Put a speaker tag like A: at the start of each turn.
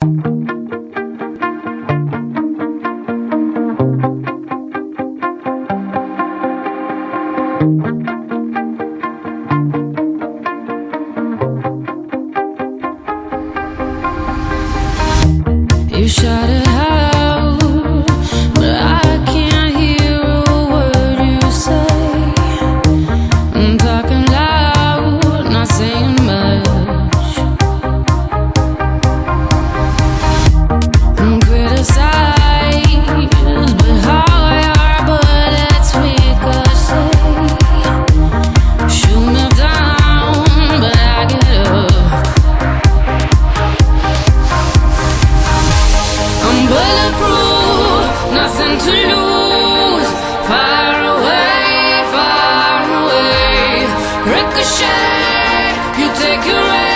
A: You shout it out, but I can't hear a word you say. I'm talking loud, not saying much. I'm criticized, but how your bullets ricochet. Shoot me down, but I get up. I'm bulletproof, nothing to lose. Far away, ricochet. You take your aim.